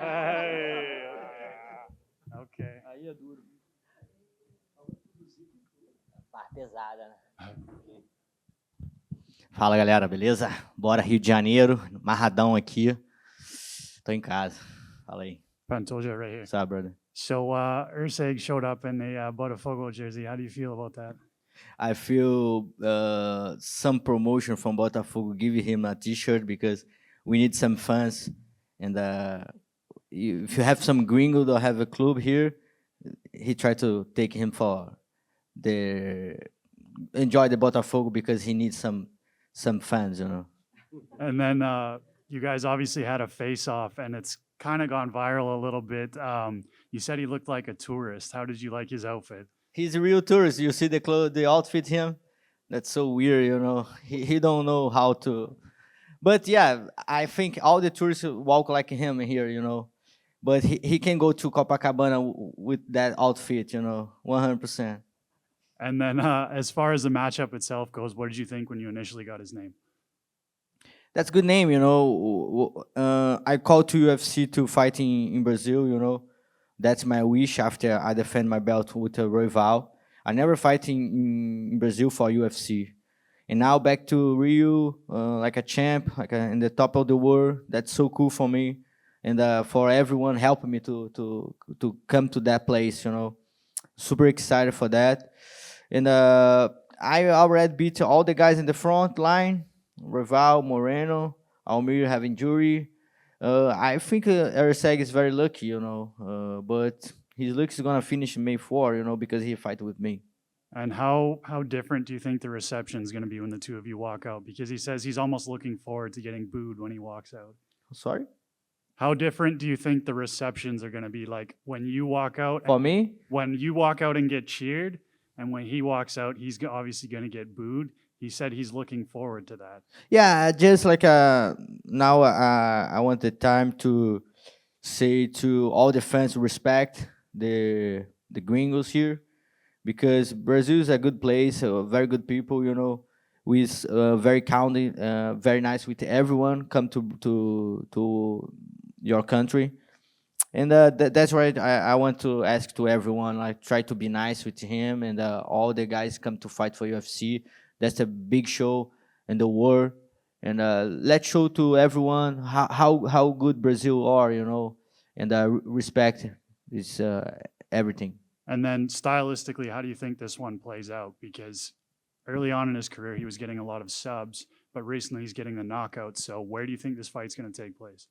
Hey. Ok. Aí é duro. Barra pesada, né? Fala, galera, beleza? Bora, Rio de Janeiro, marradão aqui. Tô em casa. Fala aí. Pantoja right here. What's up, brother? So Erceg showed up in a Botafogo jersey. How do you feel about that? I feel some promotion from Botafogo give him a T-shirt because we need some fans. And if you have some gringo that have a club here, he tried to take him for the enjoy the Botafogo because he needs some fans, you know. And then you guys obviously had a face-off, and it's kind of gone viral a little bit. You said he looked like a tourist. How did you like his outfit? He's a real tourist. You see the outfit him? That's so weird, you know. He don't know how to. But yeah, I think all the tourists walk like him here, you know. But he can go to Copacabana with that outfit, you know, 100%. And then as far as the matchup itself goes, what did you think when you initially got his name? That's a good name, you know. I called to UFC to fight in Brazil, you know. That's my wish after I defend my belt with a rival. I never fight in Brazil for UFC. And now back to Rio, like a champ, in the top of the world. That's so cool for me. And for everyone helping me to come to that place, you know. Super excited for that. And I already beat all the guys in the front line. Rival, Moreno, Almir have injury. I think Erceg is very lucky, you know, but his luck is gonna finish May 4, you know, because he fight with me. And how different do you think the reception is going to be when the two of you walk out? Because he says he's almost looking forward to getting booed when he walks out. Sorry? How different do you think the receptions are going to be like when you walk out? For me? When you walk out and get cheered, and when he walks out, he's obviously going to get booed. He said he's looking forward to that. Yeah, just like now I want the time to say to all the fans respect the gringos here because Brazil is a good place, very good people, you know, with very kindly, very nice with everyone. Come to your country, and that's why I want to ask to everyone, like try to be nice with him, and all the guys come to fight for UFC. That's a big show in the world, and let's show to everyone how good Brazil are, you know, and respect is everything. And then stylistically, how do you think this one plays out? Because early on in his career, he was getting a lot of subs, but recently he's getting the knockouts. So where do you think this fight's going to take place?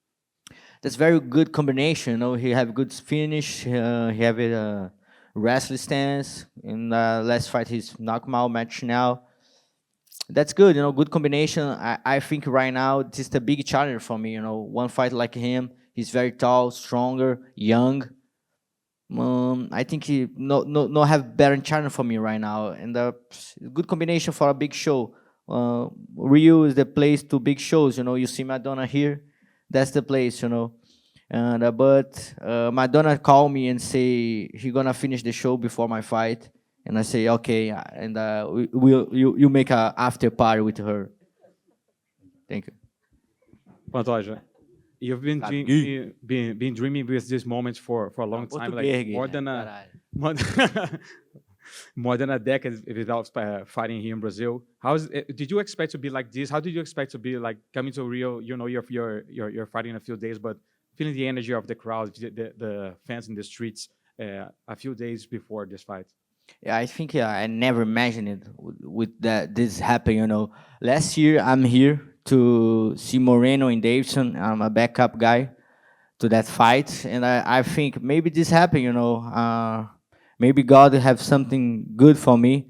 That's very good combination. You know, he have good finish. He have a wrestling stance. In last fight, he's knockout match now. That's good. You know, good combination. I think right now this is a big challenge for me. You know, one fight like him. He's very tall, stronger, young. I think he no have better challenge for me right now, and good combination for a big show. Rio is the place to big shows. You know, you see Madonna here, that's the place. You know, and but Madonna called me and say he gonna finish the show before my fight, and I say okay, and you make a after party with her. Thank you. Pantoja, you've been dreaming with this moment for a long time, like more than more than a decade without fighting here in Brazil. Did you expect to be like this? How did you expect to be like coming to Rio? You know, you're fighting in a few days, but feeling the energy of the crowd, the fans in the streets a few days before this fight. Yeah, I think I never imagined it with that this happen. You know, last year I'm here to see Moreno in Davidson. I'm a backup guy to that fight, and I think maybe this happened. You know, maybe God have something good for me,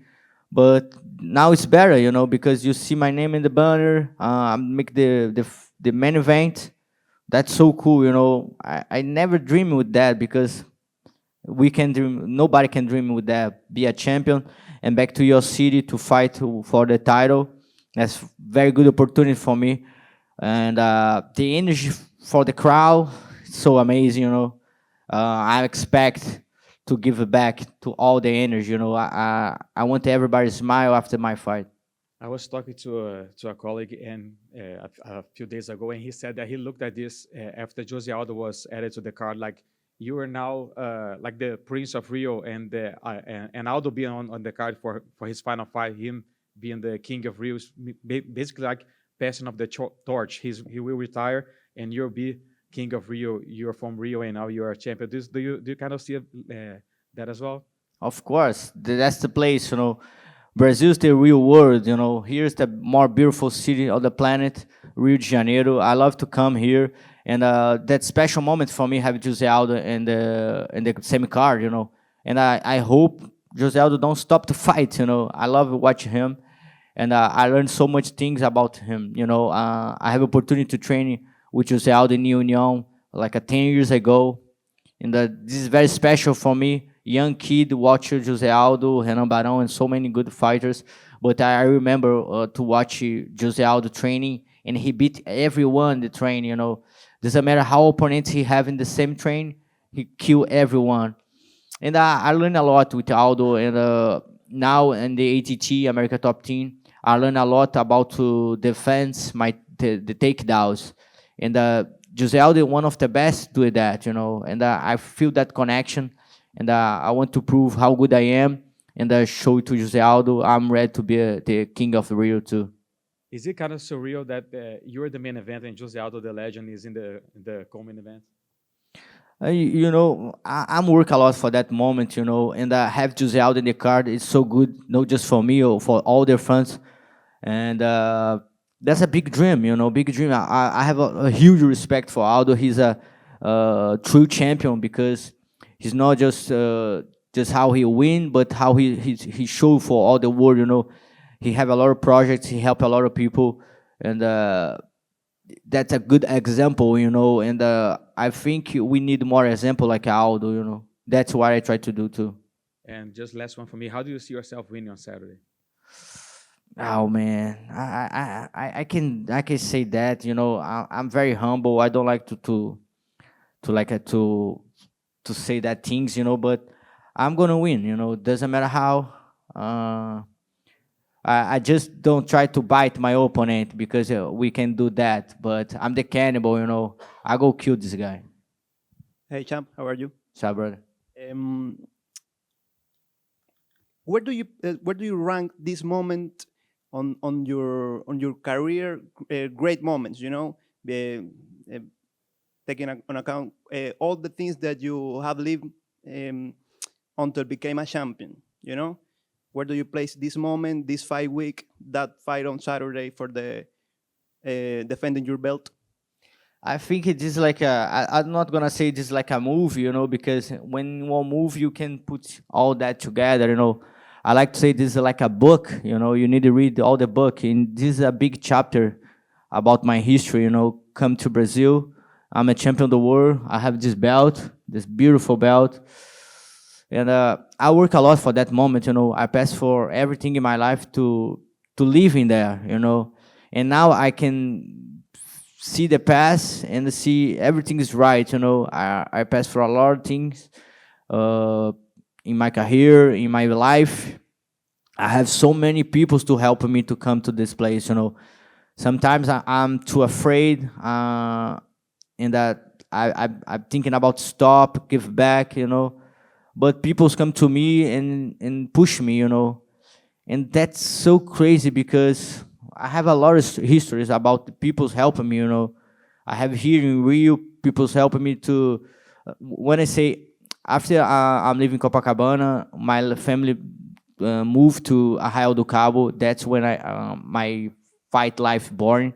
but now it's better. You know, because you see my name in the banner. I make the main event. That's so cool. You know, I never dreamed with that because we can dream. Nobody can dream with that. Be a champion and back to your city to fight for the title. That's very good opportunity for me, and the energy for the crowd is so amazing. You know, I expect to give back to all the energy. You know, I want everybody to smile after my fight. I was talking to a colleague and a few days ago, and he said that he looked at this after Jose Aldo was added to the card, like you are now like the Prince of Rio, and Aldo being on the card for his final fight, him being the King of Rio, is basically like passing of the torch. He will retire, and you'll be King of Rio. You're from Rio, and now you are a champion. Do you kind of see that as well? Of course, that's the place, you know. Brazil's the real world, you know. Here's the more beautiful city of the planet, Rio de Janeiro. I love to come here, and that special moment for me have Jose Aldo in the same card, you know. And I hope Jose Aldo don't stop to fight, you know. I love watching him, and I learned so much things about him, you know. I have opportunity to train with Jose Aldo in Union like 10 years ago, and this is very special for me. Young kid, watch Jose Aldo, Renan Barão, and so many good fighters. But I remember to watch Jose Aldo training, and he beat everyone in the train, you know. Doesn't matter how opponents he have in the same train, he kill everyone. And I learned a lot with Aldo, and now in the ATT, America Top Team, I learned a lot about to defense the takedowns. And Jose Aldo, one of the best doing that, you know. And I feel that connection. And I want to prove how good I am, and show it to Jose Aldo. I'm ready to be the King of Rio too. Is it kind of surreal that you're the main event and Jose Aldo, the legend, is in the co-main event? You know, I'm working a lot for that moment, you know, and have Jose Aldo in the card. It's so good, not just for me or for all their fans. And that's a big dream, you know, big dream. I have a huge respect for Aldo. He's a true champion because he's not just how he win, but how he show for all the world. You know, he have a lot of projects. He help a lot of people, and that's a good example. You know, and I think we need more example like Aldo. You know, that's what I try to do too. And just last one for me. How do you see yourself winning on Saturday? Oh man, I can say that. You know, I'm very humble. I don't like to say that things, you know, but I'm gonna win, you know. Doesn't matter how. I just don't try to bite my opponent because we can do that. But I'm the cannibal, you know. I go kill this guy. Hey, champ, how are you? So, brother. Where do you rank this moment on your career? Great moments, you know, taking on account all the things that you have lived until became a champion, you know? Where do you place this moment, this fight week, that fight on Saturday for the defending your belt? I think it is like I'm not gonna say this like a movie, you know, because when you want move, you can put all that together, you know. I like to say this is like a book, you know. You need to read all the book, and this is a big chapter about my history, you know. Come to Brazil, I'm a champion of the world. I have this belt, this beautiful belt. And I work a lot for that moment, you know. I passed for everything in my life to live in there, you know. And now I can see the past and see everything is right, you know. I passed for a lot of things in my career, in my life. I have so many people to help me to come to this place, you know. Sometimes I'm too afraid, and that I'm thinking about stop, give back, you know. But people come to me and push me, you know. And that's so crazy because I have a lot of histories about the people's helping me, you know. I have here in Rio, people's helping me to, when I say, after I'm leaving Copacabana, my family moved to Arraial do Cabo. That's when my fight life born.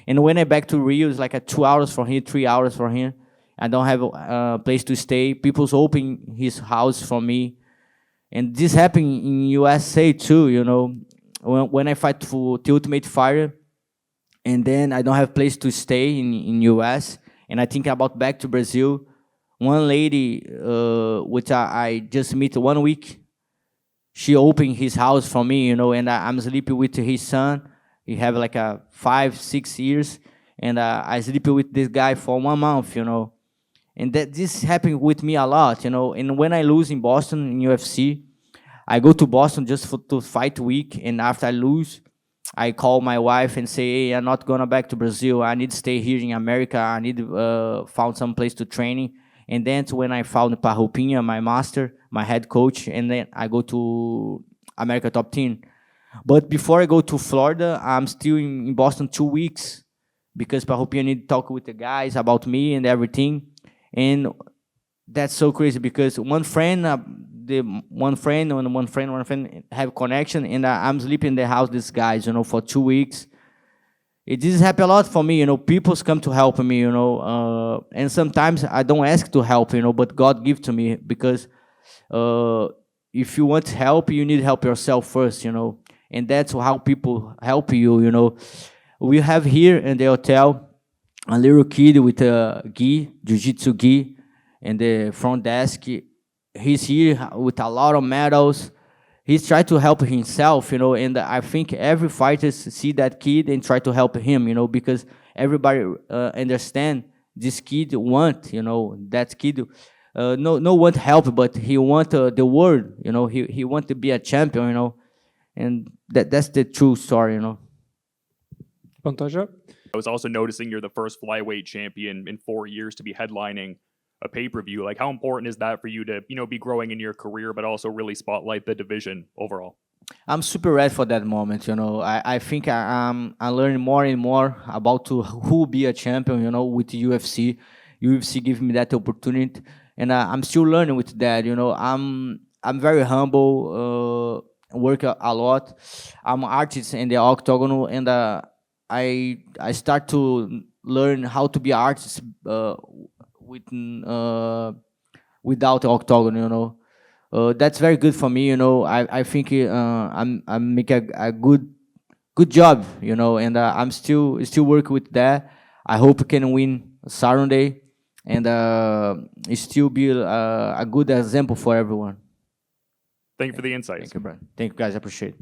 And when I back to Rio, it's like 2 hours from here, 3 hours from here. I don't have a place to stay. People's open his house for me. And this happened in USA too, you know. When I fight for the Ultimate Fighter, and then I don't have place to stay in US, and I think about back to Brazil. One lady, which I just met 1 week, she opened his house for me, you know, and I'm sleeping with his son. He have like 5, 6 years, and I sleep with this guy for 1 month, you know. And this happened with me a lot, you know. And when I lose in Boston in UFC, I go to Boston just to fight week, and after I lose, I call my wife and say, hey, I'm not gonna back to Brazil. I need to stay here in America. I need to found some place to training. And then when I found Parrupinha, my master, my head coach, and then I go to America Top Team. But before I go to Florida, I'm still in Boston 2 weeks because Parrupinha need to talk with the guys about me and everything. And that's so crazy because one friend have connection, and I'm sleeping in the house. These guys, for 2 weeks. It does happen a lot for me. People come to help me. And sometimes I don't ask to help. But God give to me because if you want help, you need help yourself first. And that's how people help you. We have here in the hotel a little kid with a gi, jiu-jitsu gi, and the front desk. He's here with a lot of medals. He's trying to help himself, and I think every fighter see that kid and try to help him, because everybody understand this kid want, that kid no want help, but he want the world, he want to be a champion, and that's the true story, Pantoja? I was also noticing you're the first flyweight champion in 4 years to be headlining a pay-per-view. Like, how important is that for you to, be growing in your career, but also really spotlight the division overall? I'm super ready for that moment, I think I'm learning more and more about who will be a champion, with the UFC. UFC give me that opportunity, and I'm still learning with that, I'm very humble, work a lot. I'm an artist in the octagon, and I start to learn how to be an artist without the octagon, that's very good for me, I think I make a good job, and I'm still working with that. I hope I can win Saturday, and it still be a good example for everyone. Thank you for the insights. Thank you, Brian. Thank you, guys. I appreciate it.